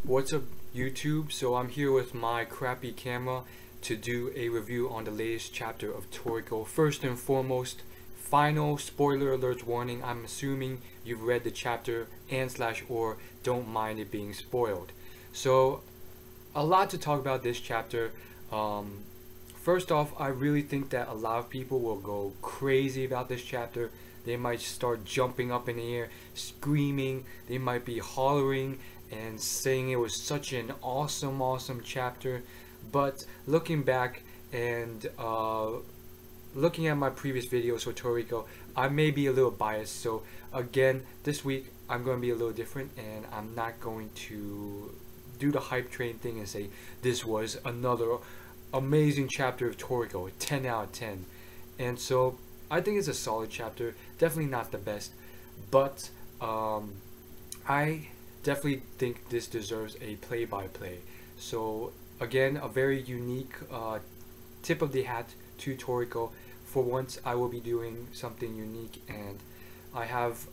What's up, YouTube? So I'm here with my crappy camera to do a review on the latest chapter of Toriko. First and foremost, final spoiler alert warning. I'm assuming you've read the chapter and/or don't mind it being spoiled. So a lot to talk about this chapter. First off, I really think that a lot of people will go crazy about this chapter. They might start jumping up in the air, screaming. They might be hollering and saying it was such an awesome chapter. But looking back and looking at my previous videos for Toriko, I may be a little biased. So again, this week I'm going to be a little different, and I'm not going to do the hype train thing and say this was another amazing chapter of Toriko, 10 out of 10. And so I think it's a solid chapter, definitely not the best, but I definitely think this deserves a play-by-play. So again, a very unique tip of the hat to Toriko. For once, I will be doing something unique, and I have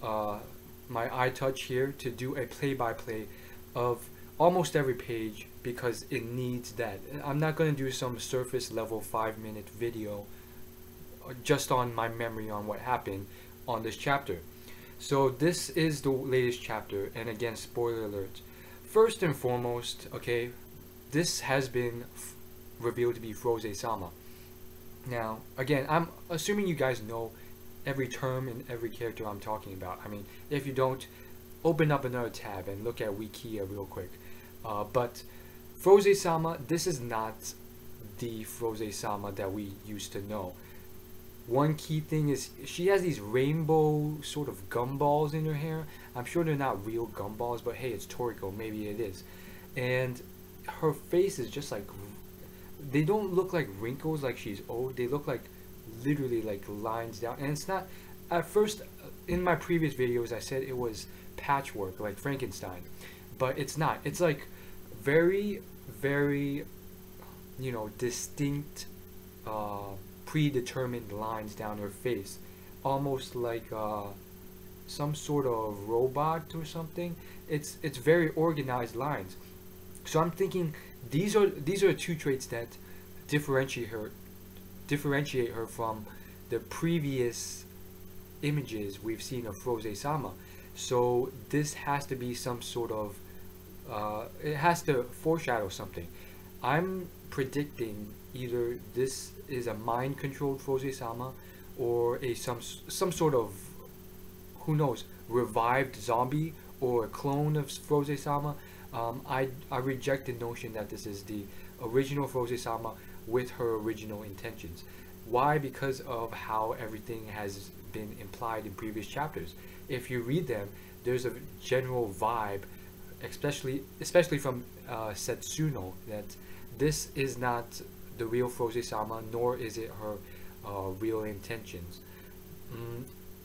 my iTouch here to do a play-by-play of almost every page because it needs that. I'm not going to do some surface level 5-minute video just on my memory on what happened on this chapter. So this is the latest chapter, and again, spoiler alert. First and foremost, okay, this has been revealed to be Frohze-sama. Now, again, I'm assuming you guys know every term and every character I'm talking about. I mean, if you don't, open up another tab and look at Wikia real quick. But Frohze-sama, this is not the Frohze-sama that we used to know. One key thing is she has these rainbow sort of gumballs in her hair. I'm sure they're not real gumballs, but hey, it's Toriko, maybe it is. And her face is just like, they don't look like wrinkles like she's old. They look like literally like lines down. And it's not, at first, in my previous videos, I said it was patchwork like Frankenstein, but it's not. It's like very, you know, distinct predetermined lines down her face, almost like some sort of robot or something. It's very organized lines. So I'm thinking these are two traits that differentiate her from the previous images we've seen of Frohze-sama. So this has to be some sort of it has to foreshadow something. I'm predicting either this is a mind-controlled Frohze-sama or some sort of, who knows, revived zombie or a clone of Frohze-sama. I reject the notion that this is the original Frohze-sama with her original intentions. Why? Because of how everything has been implied in previous chapters. If you read them, there's a general vibe, especially from Setsuno, that this is not the real Frohze-sama, nor is it her real intentions.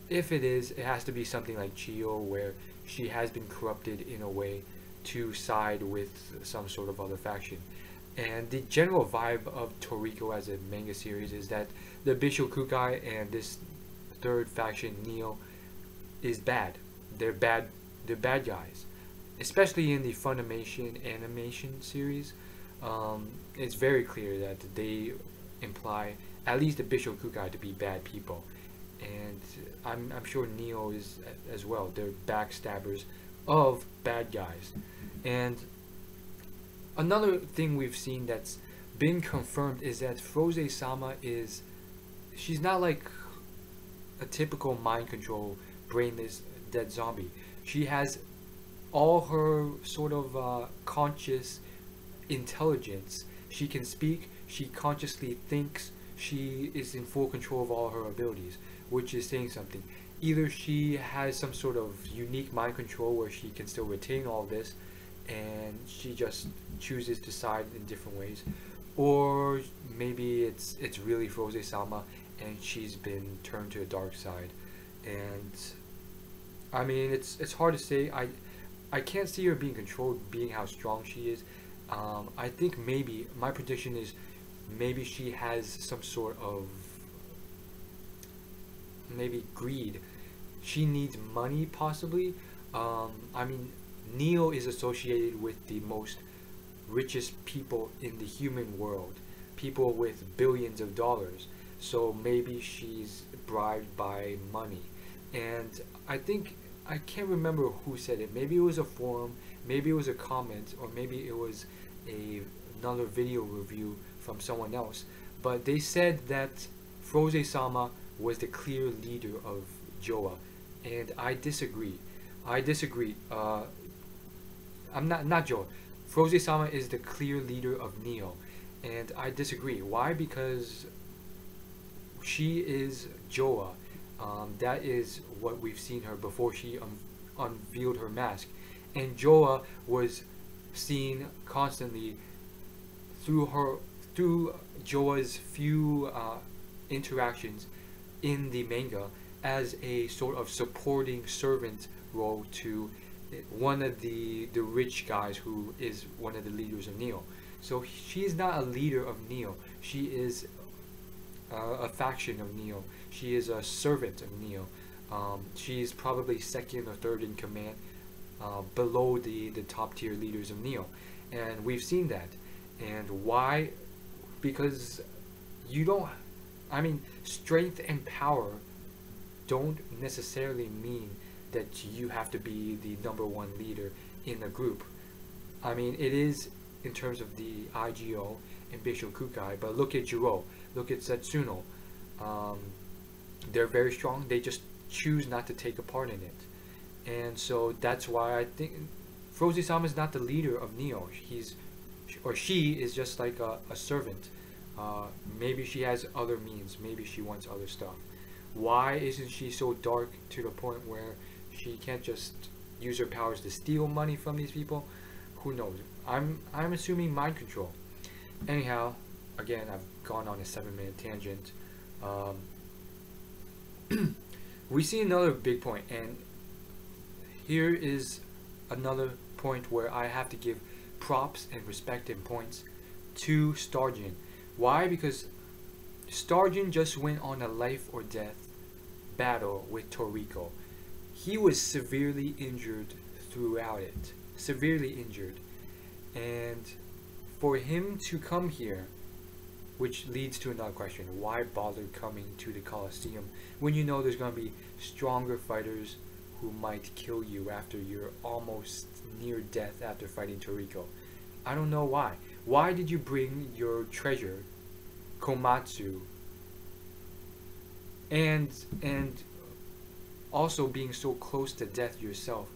If it is, it has to be something like Jiroh, where she has been corrupted in a way to side with some sort of other faction. And the general vibe of Toriko as a manga series is that the Bishokukai and this third faction, Neo, is bad. They're bad guys. Especially in the Funimation animation series, it's very clear that they imply at least the Bishokukai to be bad people. And I'm sure Neo is as well. They're backstabbers of bad guys. And another thing we've seen that's been confirmed is that Frohze-sama she's not like a typical mind control brainless dead zombie. She has all her sort of conscious intelligence. She can speak, she consciously thinks, she is in full control of all her abilities, which is saying something. Either she has some sort of unique mind control where she can still retain all this and she just chooses to side in different ways, or maybe it's really Frohze-sama and she's been turned to the dark side. And I mean, it's hard to say. I can't see her being controlled, being how strong she is. I think maybe my prediction is maybe she has some sort of maybe greed. She needs money, possibly. I mean, Neo is associated with the most richest people in the human world, people with billions of dollars. So maybe she's bribed by money. And I think, I can't remember who said it. Maybe it was a forum, maybe it was a comment, or maybe it was another video review from someone else. But they said that Frohze-sama was the clear leader of Joa, and I disagree. I disagree. I'm not Joa. Frohze-sama is the clear leader of Neo, and I disagree. Why? Because she is Joa. That is what we've seen her before she unveiled her mask, and Joa was seen constantly through Joa's few interactions in the manga as a sort of supporting servant role to one of the rich guys who is one of the leaders of Neo. So she's not a leader of Neo. She is a faction of Neo. She is a servant of Neo. She's probably second or third in command, below the top tier leaders of Neo, and we've seen that. And why? Because you don't, I mean, strength and power don't necessarily mean that you have to be the #1 leader in a group. I mean, it is in terms of the IGO and Bishokukai, but look at Jiroh, look at Setsuno. They're very strong, they just choose not to take a part in it. And so that's why I think Frohze-sama is not the leader of Neo. She is just like a servant. Maybe she has other means, maybe she wants other stuff. Why isn't she so dark to the point where she can't just use her powers to steal money from these people? Who knows? I'm assuming mind control. Anyhow, again, I've gone on a 7-minute tangent. We see another big point, and here is another point where I have to give props and respect and points to Starjun. Why? Because Starjun just went on a life or death battle with Toriko. He was severely injured throughout it. Severely injured. And for him to come here, which leads to another question, why bother coming to the Coliseum when you know there's going to be stronger fighters who might kill you after you're almost near death after fighting Toriko? I don't know why. Why did you bring your treasure, Komatsu, and also being so close to death yourself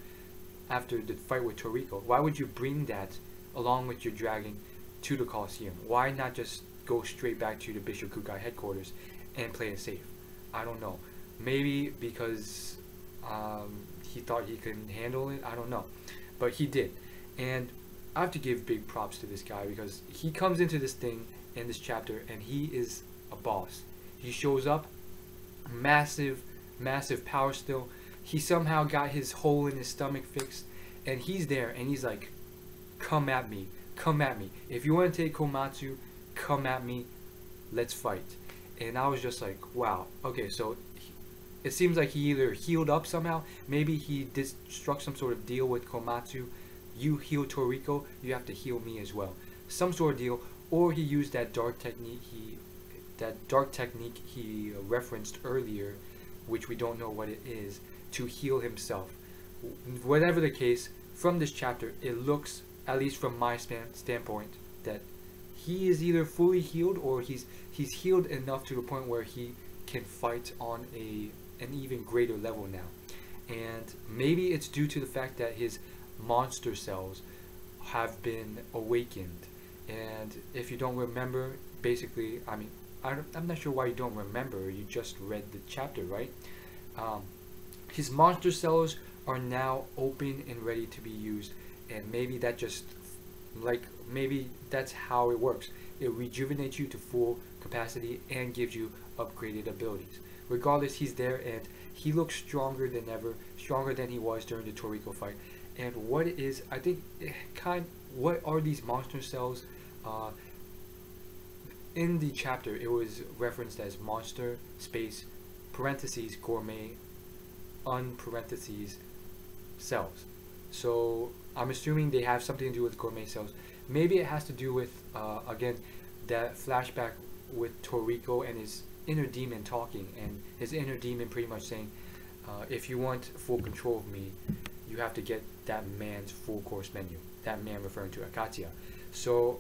after the fight with Toriko? Why would you bring that along with your dragon to the Coliseum? Why not just go straight back to the Bishokukai headquarters and play it safe? I don't know. Maybe because he thought he couldn't handle it. I don't know. But he did. And I have to give big props to this guy because he comes into this thing in this chapter and he is a boss. He shows up, massive power still. He somehow got his hole in his stomach fixed, and he's there and he's like, come at me, come at me. If you want to take Komatsu, come at me, let's fight. And I was just like, wow, okay, so it seems like he either healed up somehow, maybe he struck some sort of deal with Komatsu. You heal Toriko, you have to heal me as well. Some sort of deal, or he used that dark technique he referenced earlier, which we don't know what it is, to heal himself. Whatever the case, from this chapter, it looks, at least from my standpoint, that he is either fully healed or he's healed enough to the point where he can fight on an even greater level now. And maybe it's due to the fact that his monster cells have been awakened. And if you don't remember, basically, I mean, I'm not sure why you don't remember, you just read the chapter, right? His monster cells are now open and ready to be used, and maybe that just, like, maybe that's how it works. It rejuvenates you to full capacity and gives you upgraded abilities. Regardless, he's there and he looks stronger than ever, stronger than he was during the Toriko fight. And what it is, I think, what are these monster cells? In the chapter, it was referenced as monster space parentheses gourmet unparentheses cells. So I'm assuming they have something to do with gourmet cells. Maybe it has to do with again that flashback with Toriko and his inner demon talking, and his inner demon pretty much saying, if you want full control of me, you have to get that man's full course menu. That man referring to Akatia. So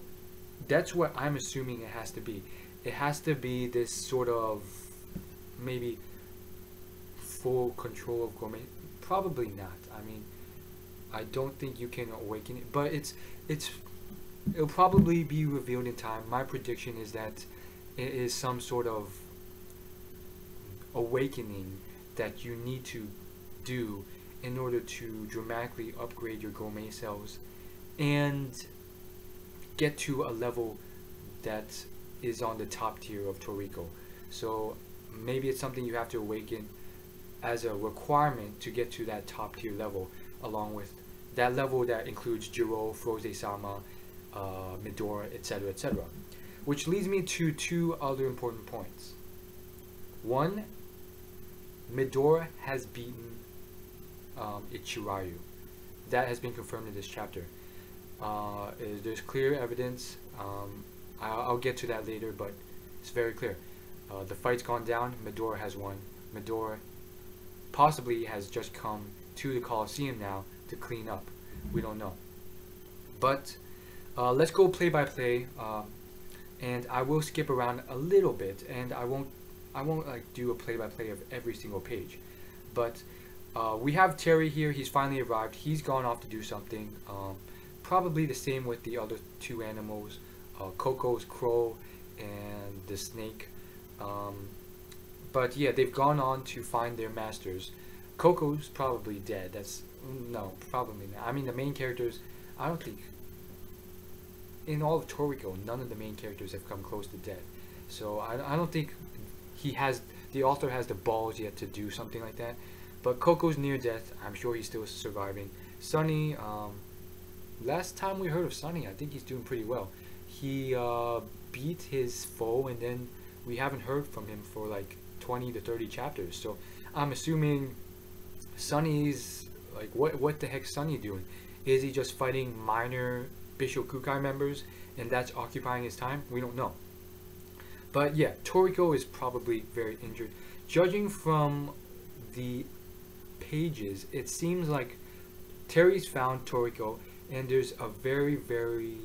that's what I'm assuming it has to be. It has to be this sort of maybe full control of Gourmet. Probably not. I mean, I don't think you can awaken it, but it'll probably be revealed in time. My prediction is that it is some sort of awakening that you need to do in order to dramatically upgrade your gourmet cells and get to a level that is on the top tier of Toriko. So maybe it's something you have to awaken as a requirement to get to that top tier level, along with that level that includes Jiroh, Frohze-sama, Midora, etc., etc. Which leads me to two other important points. One, Midora has beaten Ichirayu. That has been confirmed in this chapter. There's clear evidence. I'll get to that later, but it's very clear. The fight's gone down. Midora has won. Midora possibly has just come to the Coliseum now to clean up. We don't know. But let's go play by play, and I will skip around a little bit, and I won't like do a play by play of every single page. But we have Terry here. He's finally arrived. He's gone off to do something. Probably the same with the other two animals, Coco's crow and the snake. But yeah, they've gone on to find their masters. Coco's probably dead. No, probably not. I mean, the main characters, I don't think, in all of Toriko, none of the main characters have come close to death. So I don't think the author has the balls yet to do something like that. But Coco's near death. I'm sure he's still surviving. Sunny, last time we heard of Sunny, I think he's doing pretty well. He beat his foe, and then we haven't heard from him for like 20 to 30 chapters. So I'm assuming Sunny's like, what the heck's Sunny doing? Is he just fighting minor Bishokukai members and that's occupying his time? We don't know. But yeah, Toriko is probably very injured. Judging from the pages, it seems like Terry's found Toriko, and there's a very, very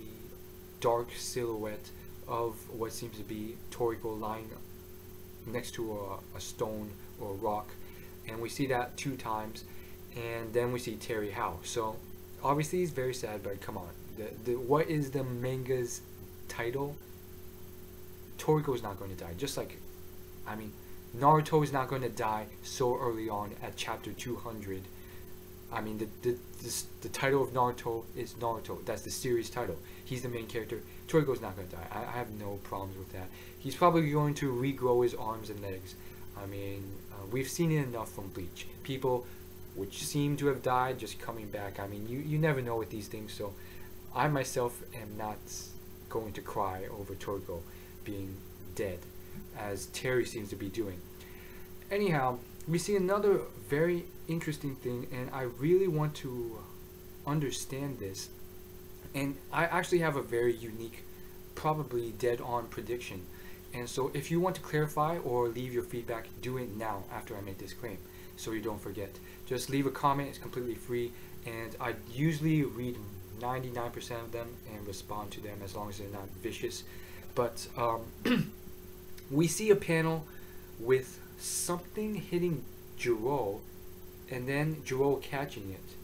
dark silhouette of what seems to be Toriko lying next to a stone or a rock, and we see that 2 times, and then we see Terry How. So obviously he's very sad, but come on, what is the manga's title? Toriko's not going to die. Just like, I mean, Naruto is not going to die so early on at chapter 200. I mean, the title of Naruto is Naruto. That's the series title. He's the main character. Toriko's not going to die. I have no problems with that. He's probably going to regrow his arms and legs. I mean, we've seen it enough from Bleach. People which seem to have died just coming back. I mean, you never know with these things. So I myself am not going to cry over Toriko being dead, as Terry seems to be doing. Anyhow, we see another very interesting thing, and I really want to understand this. And I actually have a very unique, probably dead-on prediction. And so if you want to clarify or leave your feedback, do it now after I make this claim, so you don't forget. Just leave a comment. It's completely free, and I usually read 99% of them and respond to them as long as they're not vicious. But we see a panel with something hitting Jiroh, and then Jiroh catching it.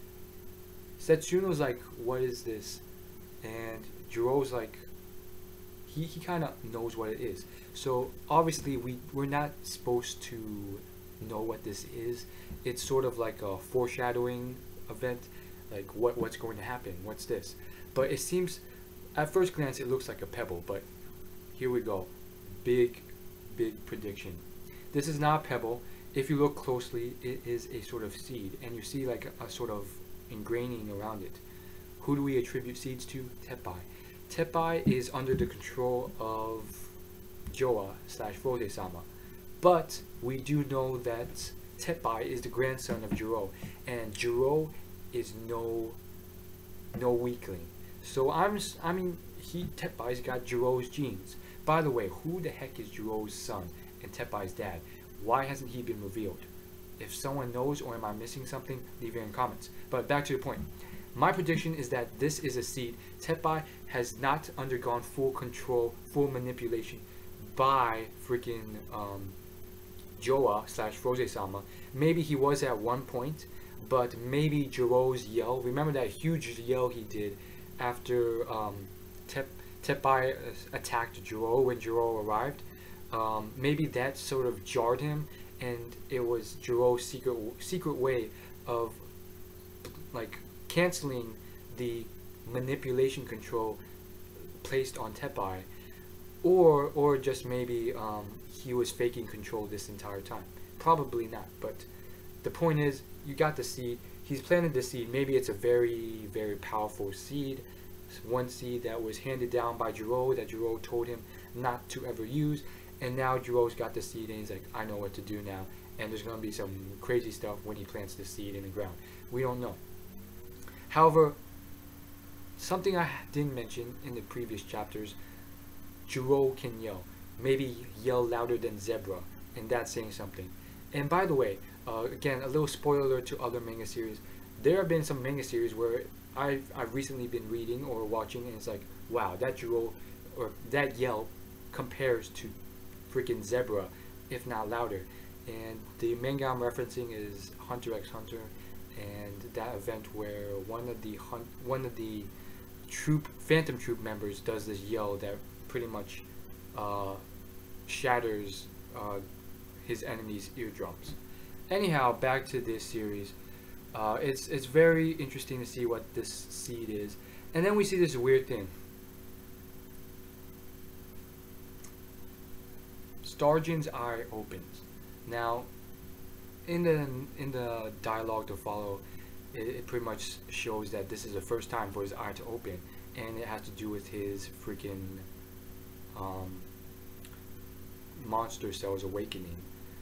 Setsuno's like, what is this? And Jiroh's like, he kind of knows what it is. So obviously we're not supposed to know what this is. It's sort of like a foreshadowing event, like what's going to happen, what's this? But it seems, at first glance, it looks like a pebble, but here we go. Big prediction. This is not a pebble. If you look closely, it is a sort of seed, and you see like a sort of ingraining around it. Who do we attribute seeds to? Teppai. Teppai is under the control of Joa / Frohze-sama. But we do know that Teppai is the grandson of Jiroh, and Jiroh is no weakling. So I mean, Teppai's got Jiroh's genes. By the way, who the heck is Jiroh's son and Teppai's dad? Why hasn't he been revealed? If someone knows, or am I missing something, leave it in comments. But back to the point. My prediction is that this is a seed. Teppai has not undergone full control, full manipulation by freaking Joa / Frohze-sama. Maybe he was at one point, but maybe Jiroh's yell. Remember that huge yell he did after Teppai attacked Jiroh when Jiroh arrived. Maybe that sort of jarred him, and it was Jiroh's secret way of like canceling the manipulation control placed on Teppai, or just maybe he was faking control this entire time. Probably not, but the point is, you got the seed. He's planted the seed. Maybe it's a very, very powerful seed. One seed that was handed down by Jiroh that Jiroh told him not to ever use, and now Jiroh's got the seed and he's like, I know what to do now. And there's going to be some crazy stuff when he plants the seed in the ground. We don't know. However, something I didn't mention in the previous chapters, Jiroh can yell. Maybe yell louder than Zebra, and that's saying something. And by the way, again, a little spoiler alert to other manga series. There have been some manga series where I've recently been reading or watching, and it's like, wow, that Jiroh or that yell compares to freaking Zebra, if not louder. And the manga I'm referencing is Hunter x Hunter, and that event where one of the Phantom Troop members does this yell that pretty much shatters his enemy's eardrums. Anyhow, back to this series. It's very interesting to see what this seed is, and then we see this weird thing. Starjun's eye opens. Now, in the dialogue to follow, it pretty much shows that this is the first time for his eye to open, and it has to do with his freaking monster cells awakening.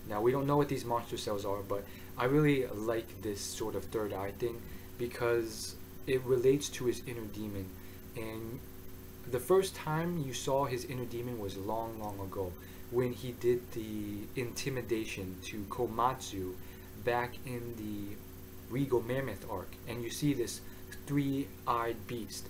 Now, we don't know what these monster cells are, but I really like this sort of third eye thing because it relates to his inner demon. And the first time you saw his inner demon was long, long ago when he did the intimidation to Komatsu back in the Regal Mammoth arc. And you see this three-eyed beast.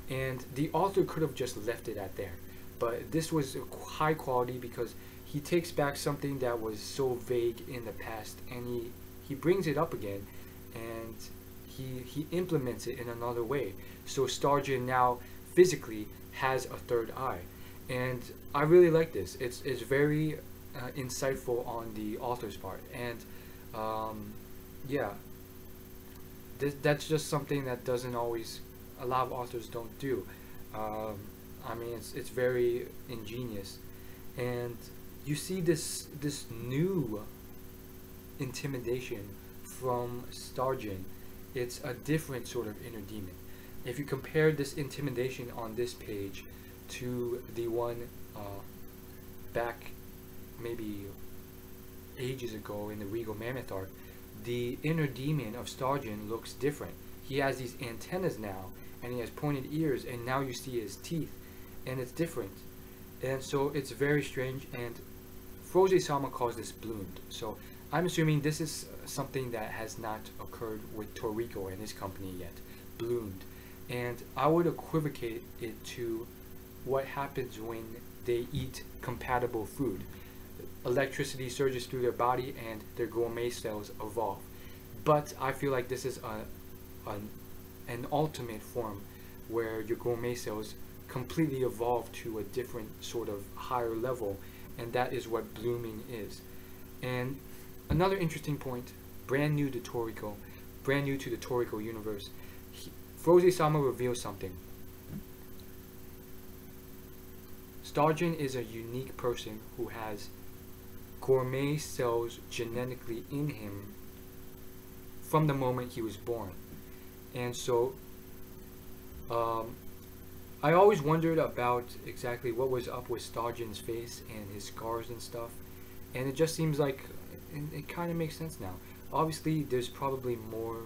And the author could have just left it at there. But this was high quality because he takes back something that was so vague in the past, and he brings it up again, and he implements it in another way. So Starjun now physically has a third eye, and I really like this. It's very insightful on the author's part, and yeah, that's just something that doesn't always, a lot of authors don't do. I mean, it's very ingenious, and you see this new intimidation from Starjun. It's a different sort of inner demon. If you compare this intimidation on this page to the one back maybe ages ago in the Regal Mammoth arc, the inner demon of Starjun looks different. He has these antennas now, and he has pointed ears, and now you see his teeth, and it's different. And so it's very strange, and Frohze-sama calls this bloomed. So I'm assuming this is something that has not occurred with Toriko and his company yet. Bloomed. And I would equivocate it to what happens when they eat compatible food. Electricity surges through their body and their gourmet cells evolve. But I feel like this is an ultimate form where your gourmet cells completely evolve to a different sort of higher level, and that is what blooming is. And another interesting point, brand new to Toriko, brand new to the Toriko universe, Frohze-sama reveals something. Starjun is a unique person who has gourmet cells genetically in him from the moment he was born. And so I always wondered about exactly what was up with Starjun's face and his scars and stuff, and it just seems like it kind of makes sense now. Obviously there's probably more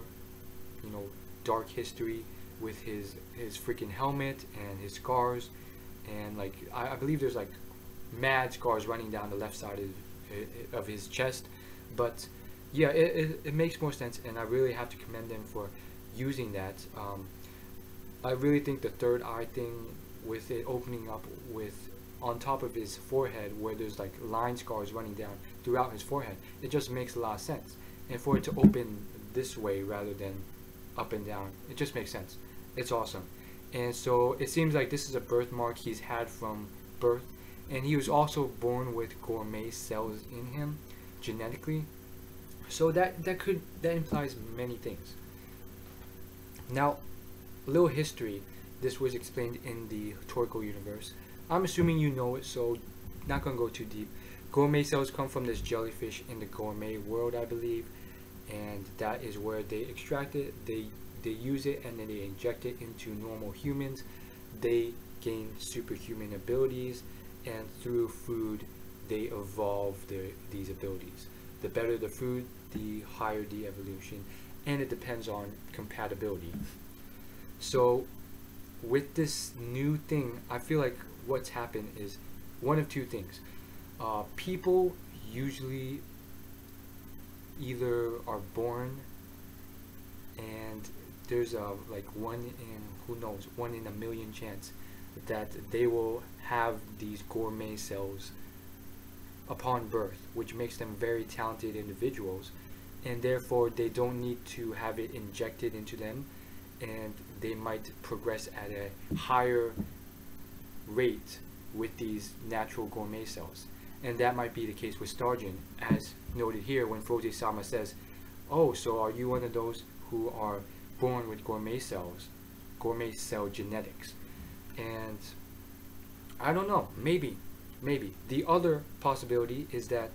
you know, dark history with his freaking helmet and his scars, and like I believe there's like mad scars running down the left side of his chest. But yeah, it makes more sense, and I really have to commend them for using that. I really think the third eye thing, with it opening up with on top of his forehead where there's like line scars running down throughout his forehead, it just makes a lot of sense. And for it to open this way rather than up and down, it just makes sense. It's awesome. And so it seems like this is a birthmark he's had from birth, and he was also born with gourmet cells in him genetically. So that implies many things. Now, a little history. This was explained in the Toriko universe. I'm assuming you know it, so not gonna go too deep. Gourmet cells come from this jellyfish in the Gourmet world, I believe, and that is where they extract it. They use it, and then they inject it into normal humans. They gain superhuman abilities, and through food they evolve these abilities. The better the food, the higher the evolution, and it depends on compatibility. So with this new thing, I feel like what's happened is one of two things. People usually either are born and there's like one in a million chance that they will have these gourmet cells upon birth, which makes them very talented individuals, and therefore they don't need to have it injected into them, and they might progress at a higher rate with these natural gourmet cells. And that might be the case with Starjun, as noted here when Frohze-sama says, oh, so are you one of those who are born with gourmet cells, gourmet cell genetics? And I don't know, maybe. The other possibility is that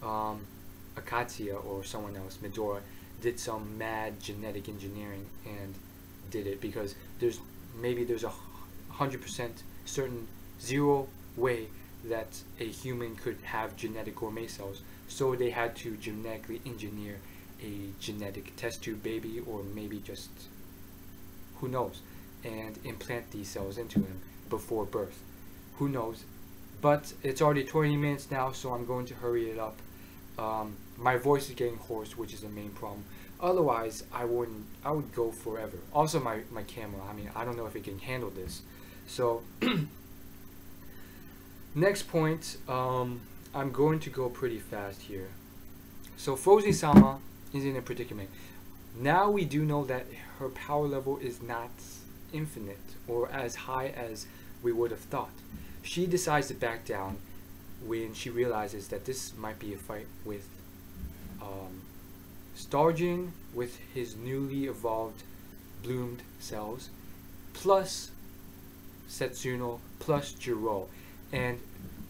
Akatsuya or someone else, Midora, did some mad genetic engineering and did it, because there's a 100% certain zero way that a human could have genetic gourmet cells, so they had to genetically engineer a genetic test tube baby, or maybe just who knows, and implant these cells into him before birth. Who knows? But it's already 20 minutes now, so I'm going to hurry it up. My voice is getting hoarse, which is the main problem. Otherwise, I would go forever. Also, my camera, I mean, I don't know if it can handle this. So next point, I'm going to go pretty fast here. So Frohze-sama is in a predicament. Now we do know that her power level is not infinite or as high as we would have thought. She decides to back down when she realizes that this might be a fight with Starjun with his newly evolved bloomed cells, plus Setsuno, plus Jiroh. And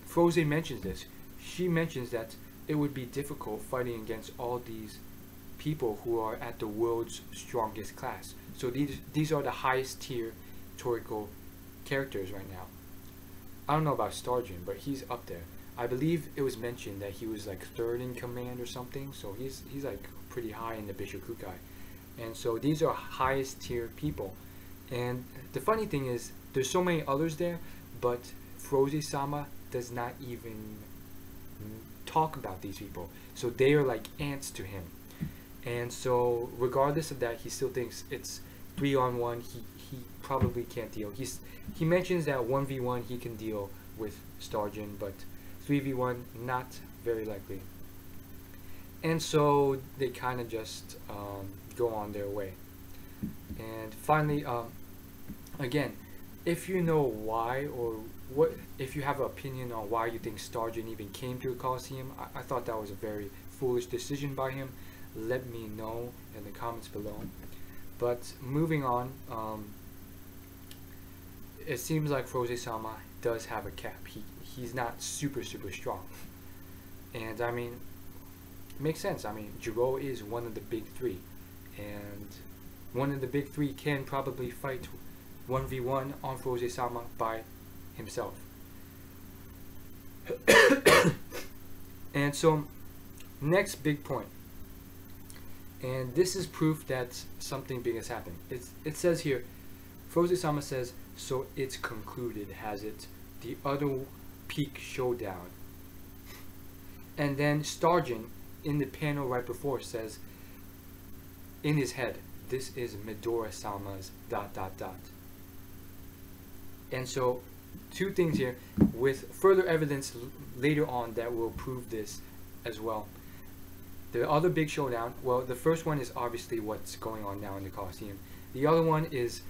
Frohze mentions this. She mentions that it would be difficult fighting against all these people who are at the world's strongest class. So these are the highest tier Toriko characters right now. I don't know about Starjun, but he's up there. I believe it was mentioned that he was like third in command or something, so he's like pretty high in the Bishokukai. And so these are highest tier people. And the funny thing is, there's so many others there, but Frohze-sama does not even talk about these people. So they are like ants to him. And so regardless of that, he still thinks it's 3-on-1. He probably can't deal. He mentions that 1v1 he can deal with Starjun, but 3v1 not very likely. And so they kind of just go on their way. And finally, again, if you know why, or what, if you have an opinion on why you think Starjun even came to the Coliseum, I thought that was a very foolish decision by him. Let me know in the comments below. But moving on, it seems like Frohze-sama does have a cap. He's not super strong, and I mean, makes sense. I mean, Jiroh is one of the big three, and one of the big three can probably fight 1v1 on Frohze-sama by himself. And so, next big point, And this is proof that something big has happened. It says here, Frohze-sama says, so it's concluded, has it? The other peak showdown. And then Starjun, in the panel right before, says, in his head, this is Midora-sama's ... And so, two things here, with further evidence later on that will prove this as well. The other big showdown, well, the first one is obviously what's going on now in the Coliseum. The other one is,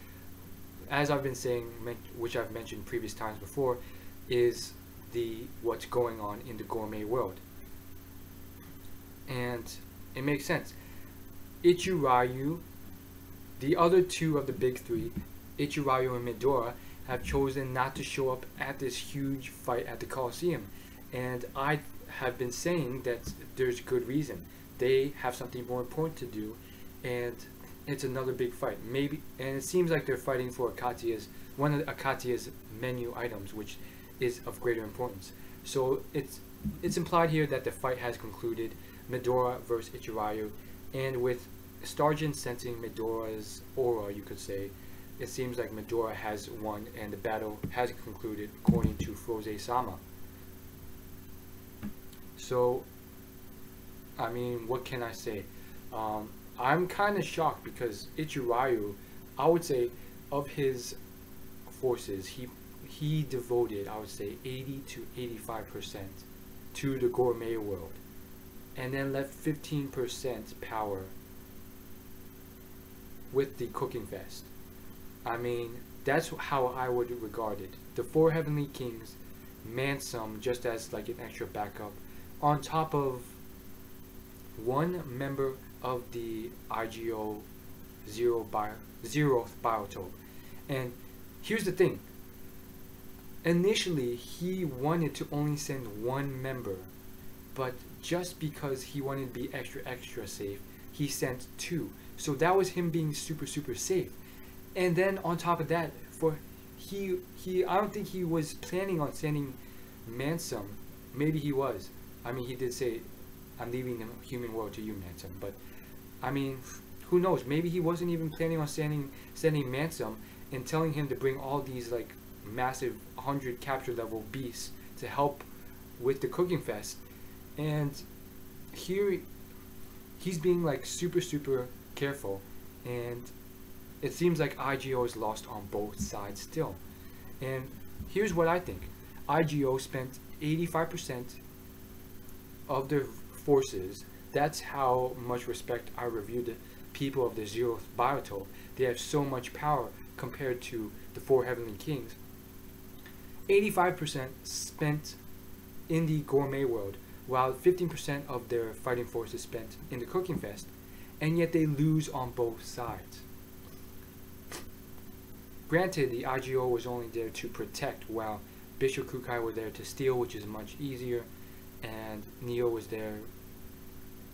as I've been saying, which I've mentioned previous times before, is what's going on in the Gourmet world. And it makes sense. Ichirayu, the other two of the big three, Ichirayu and Midora, have chosen not to show up at this huge fight at the Coliseum. And I have been saying that there's good reason. They have something more important to do, and it's another big fight. Maybe, and it seems like they're fighting for one of Akatia's menu items, which is of greater importance. So it's implied here that the fight has concluded, Midora versus Ichirayu, and with Starjun sensing Midora's aura, you could say, it seems like Midora has won and the battle has concluded according to Frohze-sama. So, I mean, what can I say? I'm kind of shocked because Ichirayu, I would say, of his forces, he devoted, I would say, 80 to 85% to the Gourmet world, and then left 15% power with the Cooking Fest. I mean, that's how I would regard it. The four Heavenly Kings, Mansam, just as like an extra backup, on top of one member of the IGO zeroth biotope. And here's the thing. Initially, he wanted to only send one member, but just because he wanted to be extra safe, he sent two. So that was him being super safe. And then on top of that, I don't think he was planning on sending Mansam. Maybe he was. I mean, he did say, I'm leaving the human world to you, Mansam. But, I mean, who knows? Maybe he wasn't even planning on sending Mansam and telling him to bring all these, like, massive 100 capture level beasts to help with the Cooking Fest. And here, he's being, like, super careful. And it seems like IGO is lost on both sides still. And here's what I think. IGO spent 85% of their forces. That's how much respect I review the people of the zeroth biotope. They have so much power compared to the four Heavenly Kings. 85% spent in the Gourmet world, while 15% of their fighting forces spent in the Cooking Fest, and yet they lose on both sides. Granted, the IGO was only there to protect, while Bishop Kukai were there to steal, which is much easier, and Neo was there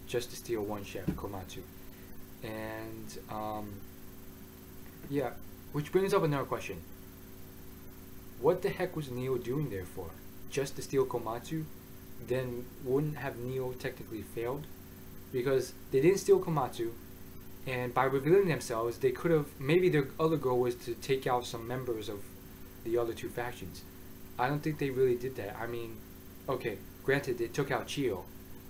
just to steal one chef, Komatsu. And yeah, which brings up another question. What the heck was Neo doing there for? Just to steal Komatsu? Then wouldn't have Neo technically failed? Because they didn't steal Komatsu, and by revealing themselves, they could have, maybe their other goal was to take out some members of the other two factions. I don't think they really did that. I mean, okay, granted they took out Chio,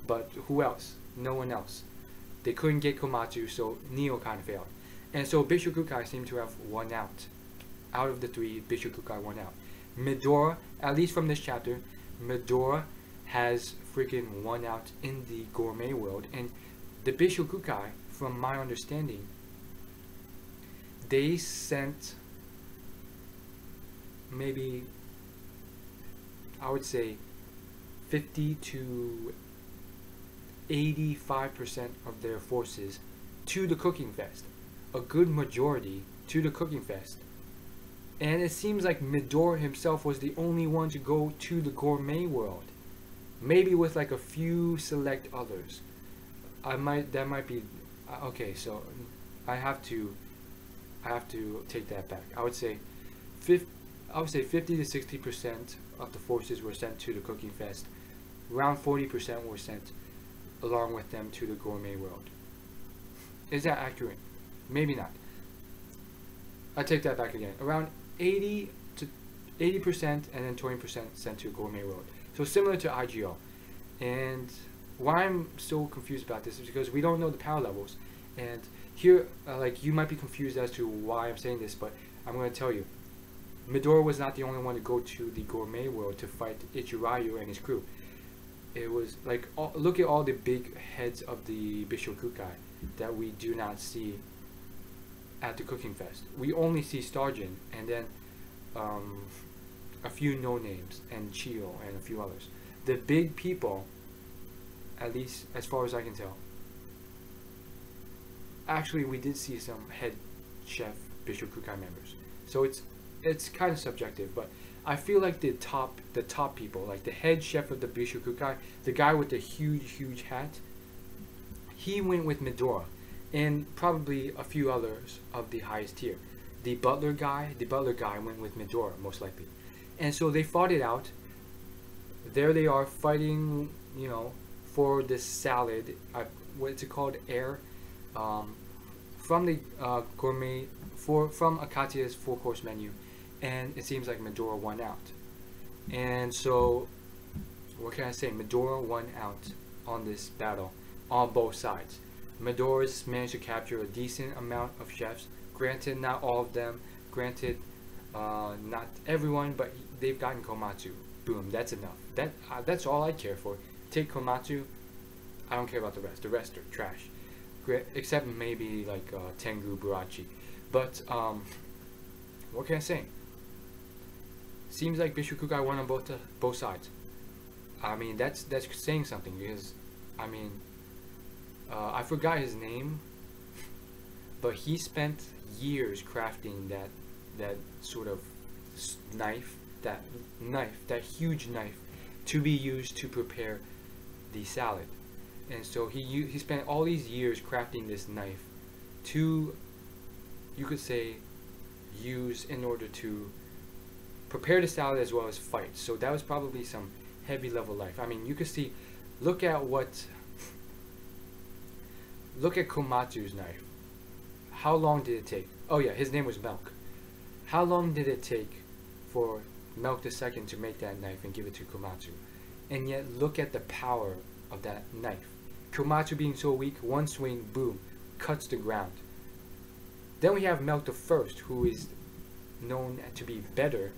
but who else? No one else. They couldn't get Komatsu, so Neo kind of failed. And so Bishop Kukai seemed to have won out. Out of the three, Bishop Kukai won out. Midora, at least from this chapter, Midora has freaking won out in the Gourmet world. And the Bishop Kukai, from my understanding, they sent maybe, I would say, 50 to 85% of their forces to the Cooking Fest. A good majority to the Cooking Fest. And it seems like Midora himself was the only one to go to the Gourmet world. Maybe with like a few select others. That might be okay, so I have to take that back. I would say 50 to 60% of the forces were sent to the Cooking Fest. Around 40% were sent along with them to the Gourmet world. Is that accurate? Maybe not. I take that back again. Around 80 to 80% and then 20% sent to Gourmet Road. So similar to IGO. And why I'm so confused about this is because we don't know the power levels. And here, like, you might be confused as to why I'm saying this, but I'm going to tell you. Midora was not the only one to go to the Gourmet World to fight Ichirayu and his crew. It was like, look at all the big heads of the Bishokukai that we do not see at the Cooking Fest. We only see Starjun and then a few no-names and Chiyo and a few others. The big people, at least as far as I can tell. Actually, we did see some head chef Bishokukai members. So it's kind of subjective, but I feel like the top people, like the head chef of the Bishokukai, the guy with the huge hat, he went with Midora, and probably a few others of the highest tier. The butler guy went with Midora, most likely. And so they fought it out. There they are fighting, you know, for this salad, what's it called, air, from the gourmet, from Akatia's 4-course menu. And it seems like Midora won out. And so, what can I say? Midora won out on this battle on both sides. Midora's managed to capture a decent amount of chefs. Granted, not all of them. Granted, not everyone, but they've gotten Komatsu. Boom, that's enough. That's all I care for. Take Komatsu. I don't care about the rest. The rest are trash. Except maybe like Tengu Burachi. But what can I say? Seems like Bishokukai won on both sides. I mean, that's saying something, because I mean, I forgot his name, but he spent years crafting that sort of knife, that huge knife, to be used to prepare the salad. And so he spent all these years crafting this knife to, you could say, use in order to prepare the salad as well as fight. So that was probably some heavy level life. I mean, you could see, look at Komatsu's knife. How long did it take? Oh yeah, his name was Milk. How long did it take for Milk II to make that knife and give it to Komatsu? And yet look at the power of that knife. Komatsu being so weak, one swing, boom, cuts the ground. Then we have Milk I, who is known to be better.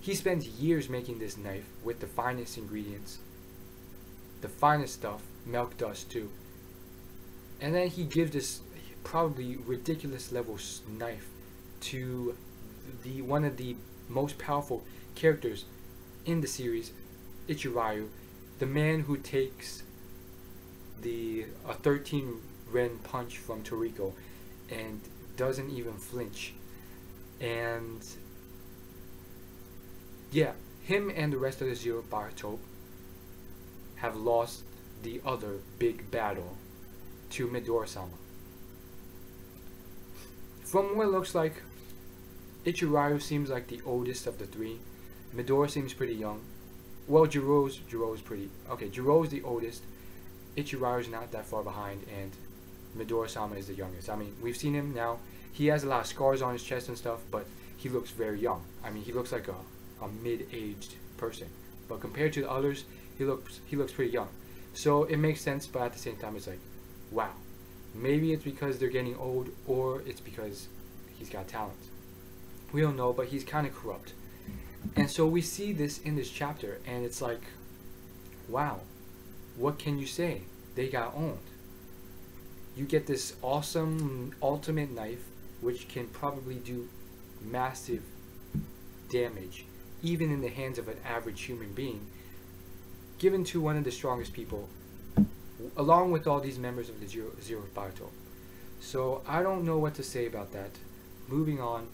He spends years making this knife with the finest ingredients, the finest stuff. Milk does too. And then he gives this probably ridiculous level knife to one of the most powerful characters in the series, Ichirayu, the man who takes a 13 Ren punch from Toriko and doesn't even flinch. And yeah, him and the rest of the Zero Biotope have lost the other big battle to Midora-sama. From what it looks like, Ichirayu seems like the oldest of the three. Midora seems pretty young. Well, Jiroh's pretty... Okay, Jiroh's the oldest. Ichirayu's not that far behind, and Midora-sama is the youngest. I mean, we've seen him now. He has a lot of scars on his chest and stuff, but he looks very young. I mean, he looks like a mid-aged person. But compared to the others, he looks pretty young. So it makes sense, but at the same time, it's like, wow. Maybe it's because they're getting old, or it's because he's got talent. We don't know, but he's kind of corrupt. And so we see this in this chapter, and it's like, wow, what can you say? They got owned. You get this awesome ultimate knife, which can probably do massive damage, even in the hands of an average human being, given to one of the strongest people, along with all these members of the Zero Biotope. So I don't know what to say about that. Moving on.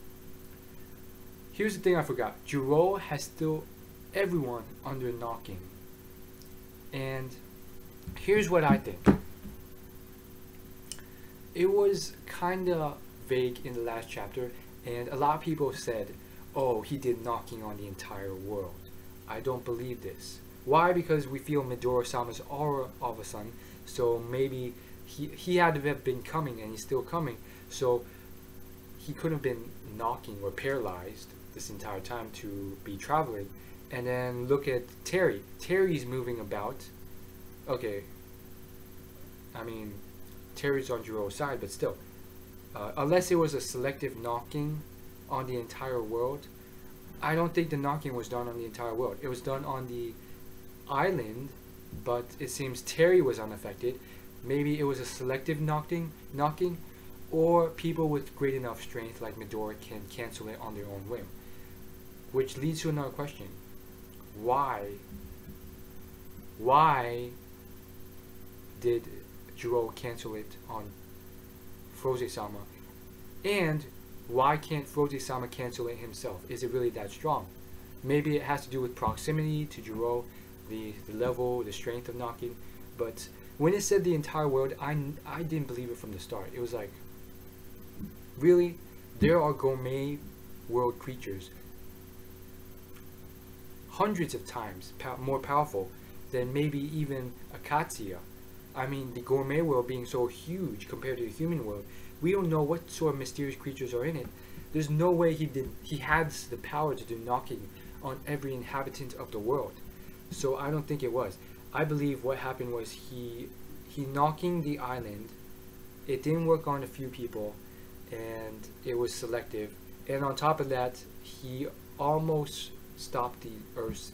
Here's the thing I forgot. Jiroh has still everyone under knocking. And here's what I think. It was kind of vague in the last chapter, and a lot of people said, oh, he did knocking on the entire world. I don't believe this. Why? Because we feel Midora-sama's aura all of a sudden, so maybe he had to have been coming, and he's still coming. So he could have been knocking or paralyzed this entire time to be traveling. And then look at Terry. Terry's moving about. Okay. I mean, Terry's on Jiroh's side, but still. Unless it was a selective knocking on the entire world, I don't think the knocking was done on the entire world. It was done on the island, but it seems Terry was unaffected. Maybe it was a selective knocking, or people with great enough strength like Midora can cancel it on their own whim. Which leads to another question. Why did Jiroh cancel it on Frohze-sama? And why can't Frohze-sama cancel it himself? Is it really that strong? Maybe it has to do with proximity to Jiroh, the level, the strength of knocking. But when it said the entire world, I didn't believe it from the start. It was like, really? There are Gourmet world creatures hundreds of times more powerful than maybe even Akatsuya. I mean, the Gourmet world being so huge compared to the human world, we don't know what sort of mysterious creatures are in it. There's no way he has the power to do knocking on every inhabitant of the world. So I don't think it was. I believe what happened was he knocking the island. It didn't work on a few people, and it was selective. And on top of that, he almost stopped the Earth's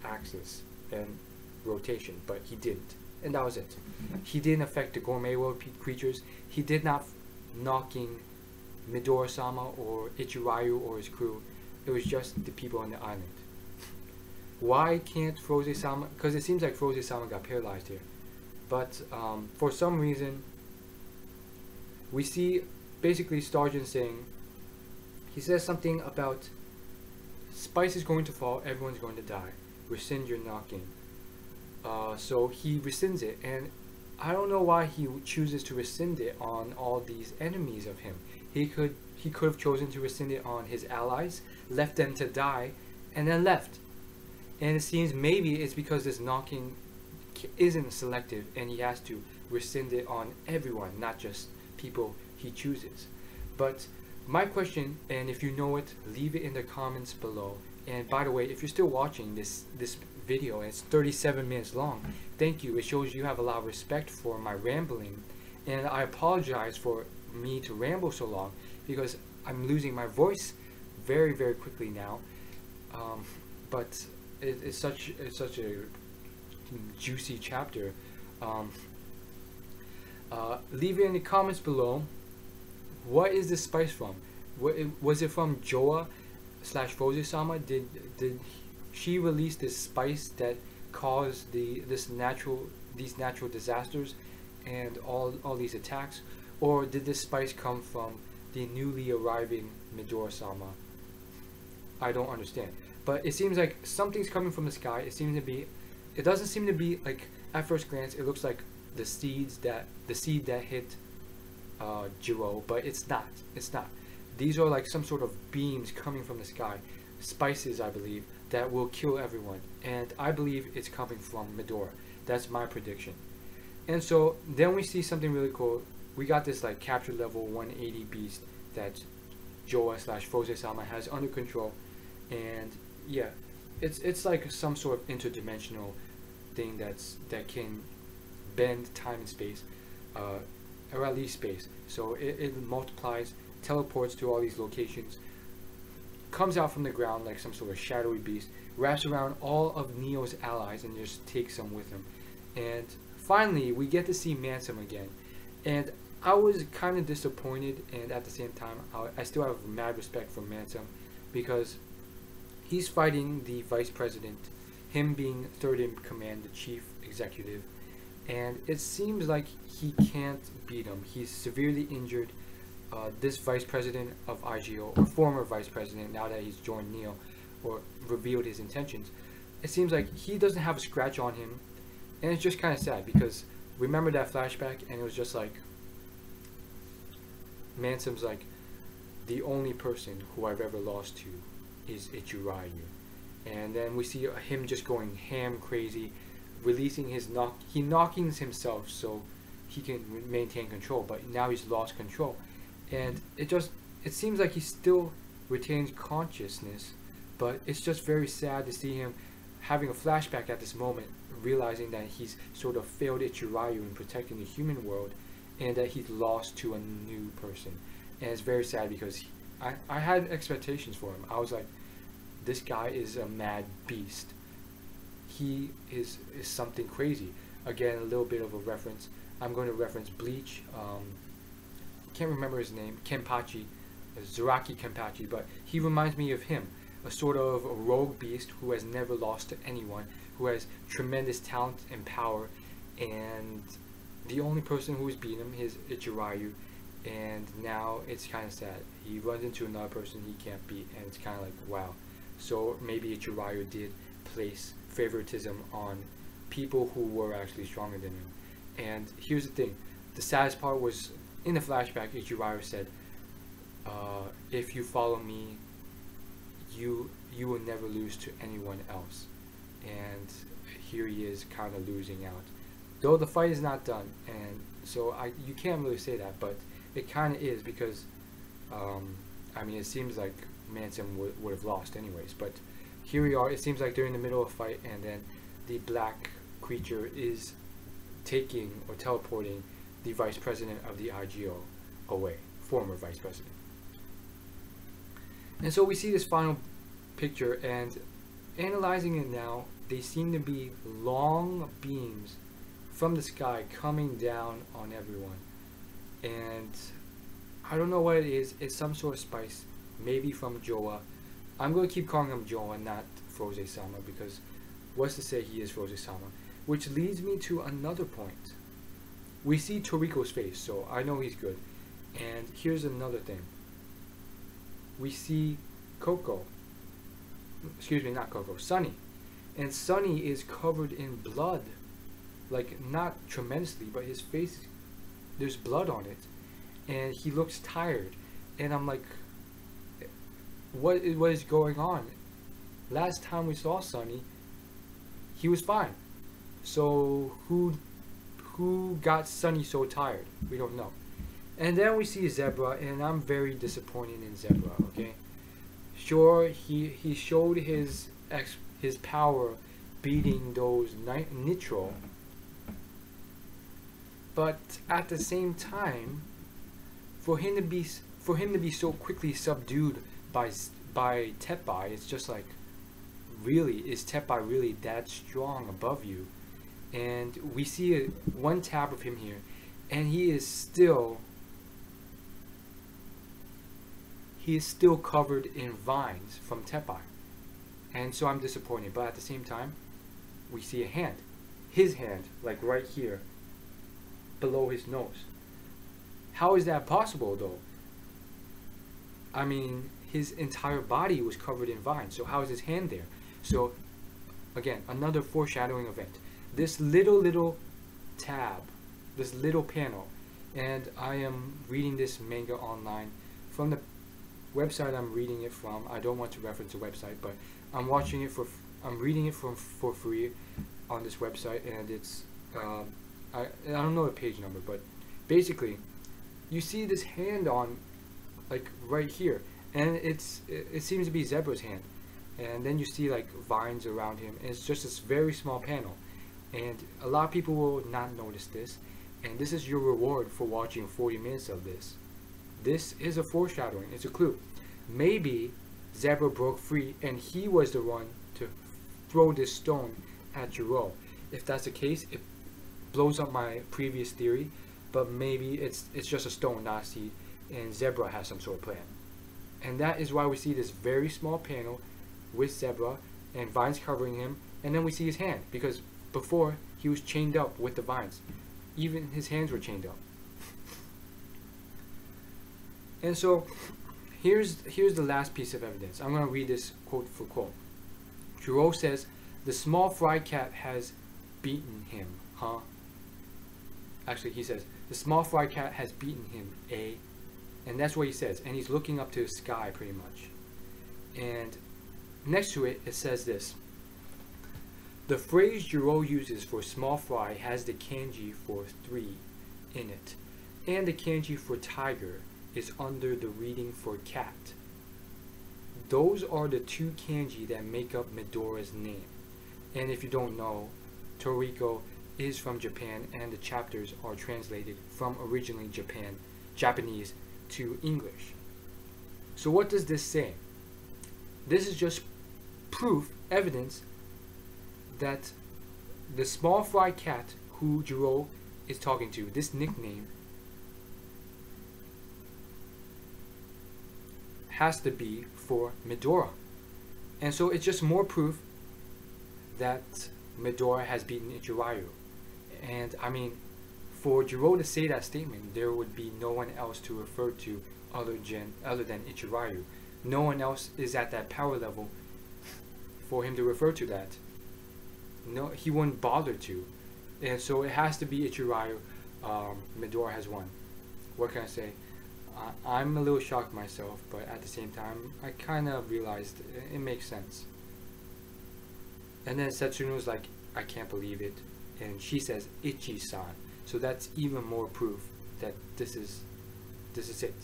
axis and rotation, but he didn't. And that was it. He didn't affect the Gourmet world creatures. He did not knocking Midora-sama or Ichirayu or his crew. It was just the people on the island. Why can't Frohze-sama? Because it seems like Frohze-sama got paralyzed here. But for some reason, we see basically Starjun saying, he says something about Spice is going to fall, everyone's going to die. Rescind your knocking. So he rescinds it, and I don't know why he chooses to rescind it on all these enemies of him. He could have chosen to rescind it on his allies, left them to die, and then left. And it seems maybe it's because this knocking isn't selective, and he has to rescind it on everyone, not just people he chooses. But my question, and if you know it, leave it in the comments below. And by the way, if you're still watching this video, and it's 37 minutes long, thank you. It shows you have a lot of respect for my rambling, and I apologize for me to ramble so long because I'm losing my voice very, very quickly now. But it's such a juicy chapter. Leave it in the comments below. What is this spice from? Was it from Joa / Frohze-sama? Did she release this spice that caused these natural disasters and all these attacks, or did this spice come from the newly arriving Midora-sama? I don't understand. But it seems like something's coming from the sky. It doesn't seem to be like, at first glance it looks like the seed that hit Jiroh, but it's not. These are like some sort of beams coming from the sky, spices, I believe, that will kill everyone, and I believe it's coming from Midora. That's my prediction. And so then we see something really cool. We got this like capture level 180 beast that Joa / Frohze-sama has under control, and yeah, it's like some sort of interdimensional thing that can bend time and space, or at least space. So it multiplies, teleports to all these locations, comes out from the ground like some sort of shadowy beast, wraps around all of Neo's allies and just takes them with him. And finally we get to see Mansam again, and I was kind of disappointed, and at the same time I still have mad respect for Mansam, because he's fighting the vice president, him being third in command, the chief executive, and it seems like he can't beat him. He's severely injured. This vice president of IGO, or former vice president, now that he's joined Neo or revealed his intentions, it seems like he doesn't have a scratch on him, and it's just kind of sad, because remember that flashback, and it was just like Mansam's like, the only person who I've ever lost to is Ichirayu. And then we see him just going ham crazy, releasing his he knockings himself, so he can maintain control, but now he's lost control, and it seems like he still retains consciousness, but it's just very sad to see him having a flashback at this moment, realizing that he's sort of failed Ichirayu in protecting the human world, and that he's lost to a new person. And it's very sad because I had expectations for him. I was like, this guy is a mad beast. He is something crazy. Again, a little bit of a reference. I'm going to reference Bleach. Can't remember his name. Kenpachi. Zaraki Kenpachi. But he reminds me of him. A sort of a rogue beast who has never lost to anyone. Who has tremendous talent and power. And the only person who's beaten him is Ichirayu. And now it's kind of sad. He runs into another person he can't beat. And it's kind of like, wow. So maybe Ichirayu did place favoritism on people who were actually stronger than him. And here's the thing, the saddest part was in the flashback, Ichirayu said, if you follow me, you will never lose to anyone else. And here he is kind of losing out, though the fight is not done. And so you can't really say that, but it kind of is, because I mean, it seems like Mansam would have lost anyways, but here we are. It seems like they're in the middle of a fight, and then the black creature is taking or teleporting the vice president of the IGO away, former vice president. And so we see this final picture, and analyzing it now, they seem to be long beams from the sky coming down on everyone. And I don't know what it is. It's some sort of spice, maybe from Joa. I'm going to keep calling him Joa, not Frohze-sama, because what's to say he is Frohze-sama? Which leads me to another point. We see Toriko's face, so I know he's good. And here's another thing. We see Coco. Excuse me, not Coco. Sunny. And Sunny is covered in blood. Like, not tremendously, but his face, there's blood on it. And he looks tired. And I'm like, what is going on? Last time we saw Sunny, he was fine. So who got Sunny so tired? We don't know. And then we see Zebra, and I'm very disappointed in Zebra. Okay, sure, he showed his power beating those Nitro, but at the same time, for him to be so quickly subdued by Tepai, it's just like, really, is Tepai really that strong above you? And we see one tab of him here, and he is still covered in vines from Tepai. And so I'm disappointed, but at the same time, we see a hand, his hand, like right here, below his nose. How is that possible, though? I mean, his entire body was covered in vines, so how is his hand there? So, again, another foreshadowing event. This little tab, this little panel, and I am reading this manga online from the website I'm reading it from. I don't want to reference the website, but I'm reading it for free on this website, and it's I don't know the page number, but basically, you see this hand on, like, right here, and it seems to be Zebra's hand, and then you see like vines around him, and it's just this very small panel, and a lot of people will not notice this, and this is your reward for watching 40 minutes of this. This is a foreshadowing. It's a clue. Maybe Zebra broke free, and he was the one to throw this stone at Jiroh. If that's the case, it blows up my previous theory, but maybe it's just a stone, not a seed, and Zebra has some sort of plan. And that is why we see this very small panel with Zebra and vines covering him, and then we see his hand, because before he was chained up with the vines. Even his hands were chained up. And so here's the last piece of evidence. I'm going to read this quote for quote. Jiroh says, "The small fry cat has beaten him, huh?" Actually, he says, "The small fry cat has beaten him, eh?" And that's what he says. And he's looking up to the sky pretty much. And next to it, it says this. "The phrase Jiroh uses for small fry has the kanji for 3. in it. And the kanji for tiger is under the reading for cat. Those are the two kanji that make up Midora's name. And if you don't know, Toriko is from Japan, and the chapters are translated from originally Japanese to English. So what does this say? This is just proof, evidence, that the small fry cat who Jiroh is talking to, this nickname, has to be for Midora. And so it's just more proof that Midora has beaten Ichirayu. And I mean, for Jiroh to say that statement, there would be no one else to refer to other than Ichirayu. No one else is at that power level for him to refer to that. No, he wouldn't bother to. And so it has to be Ichirayu. Midora has won. What can I say? I'm a little shocked myself, but at the same time, I kind of realized it makes sense. And then Setsuna was like, I can't believe it. And she says, Ichi-san. So that's even more proof that this is it.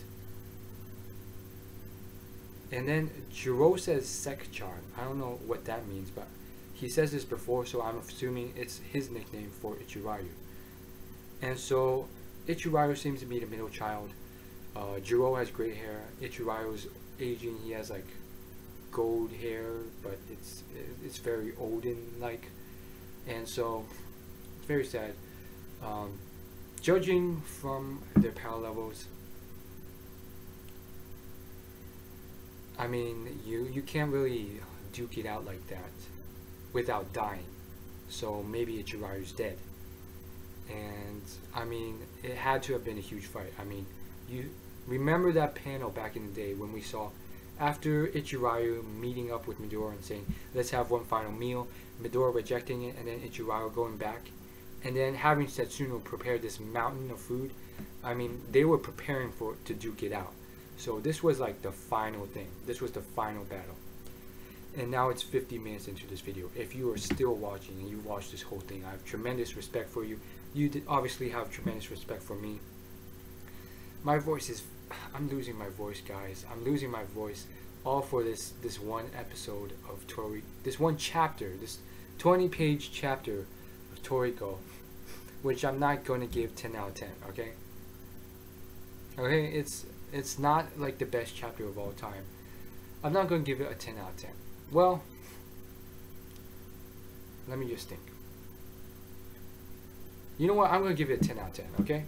And then Jiroh says Sek-chan. I don't know what that means, but he says this before, so I'm assuming it's his nickname for Ichirayu. And so Ichirayu seems to be the middle child. Jiroh has gray hair. Ichirayu's aging. He has like gold hair, but it's very olden-like, and so it's very sad. Judging from their power levels, I mean, you can't really duke it out like that without dying. So maybe Ichirayu's dead. And I mean, it had to have been a huge fight. I mean, you remember that panel back in the day when we saw after Ichirayu meeting up with Midora and saying, let's have one final meal, Midora rejecting it, and then Ichirayu going back, and then having Setsuna prepare this mountain of food. I mean, they were preparing to duke it out. So this was like the final thing. This was the final battle. And now it's 50 minutes into this video. If you are still watching and you watched this whole thing, I have tremendous respect for you. You obviously have tremendous respect for me. My voice is... I'm losing my voice, guys. I'm losing my voice all for this one episode of Toriko. This one chapter. This 20-page chapter of Toriko. Which I'm not going to give 10 out of 10, okay? Okay, it's not like the best chapter of all time. I'm not going to give it a 10 out of 10. Well, let me just think. You know what? I'm going to give it a 10 out of 10, okay?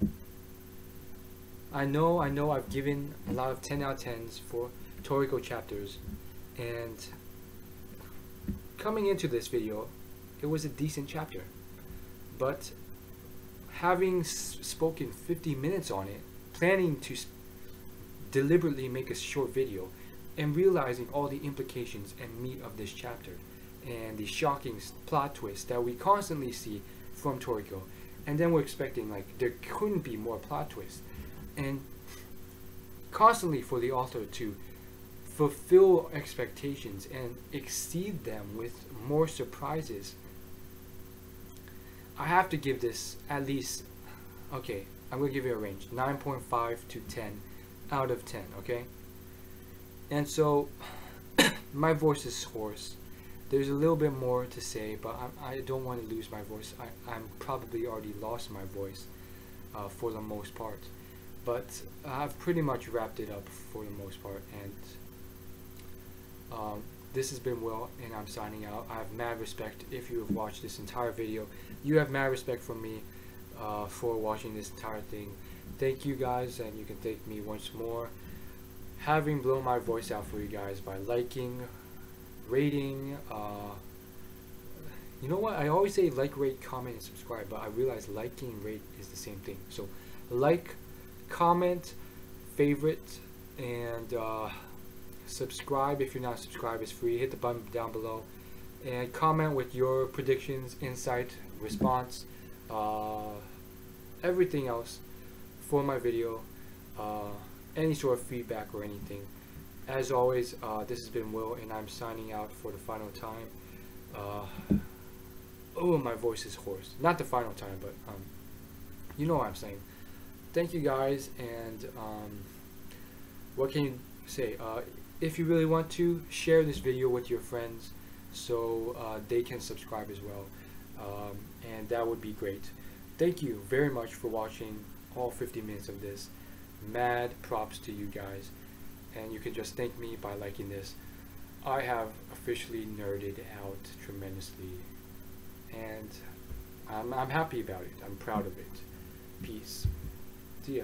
I know I've given a lot of 10 out of 10s for Toriko chapters, and coming into this video, it was a decent chapter. But having spoken 50 minutes on it, planning to deliberately make a short video, and realizing all the implications and meat of this chapter, and the shocking plot twists that we constantly see from Toriko, and then we're expecting like there couldn't be more plot twists, and constantly for the author to fulfill expectations and exceed them with more surprises. I have to give this at least, okay, I'm going to give it a range, 9.5 to 10 out of 10, okay? And so, my voice is hoarse. There's a little bit more to say, but I don't want to lose my voice. I'm probably already lost my voice for the most part. But I've pretty much wrapped it up for the most part. And this has been Will, and I'm signing out. I have mad respect if you have watched this entire video. You have mad respect for me for watching this entire thing. Thank you guys, and you can thank me once more. Having blown my voice out for you guys by liking, rating, you know what, I always say like, rate, comment, and subscribe, but I realize liking and rate is the same thing. So like, comment, favorite, and subscribe. If you're not subscribed, it's free. Hit the button down below and comment with your predictions, insight, response, everything else for my video, any sort of feedback or anything. As always, this has been Will, and I'm signing out for the final time. Oh, my voice is hoarse. Not the final time, but you know what I'm saying. thank you guys, and what can you say? If you really want to, share this video with your friends so they can subscribe as well, and that would be great. Thank you very much for watching all 50 minutes of this. Mad props to you guys, and you can just thank me by liking this. I have officially nerded out tremendously, and I'm happy about it. I'm proud of it. Peace. See ya.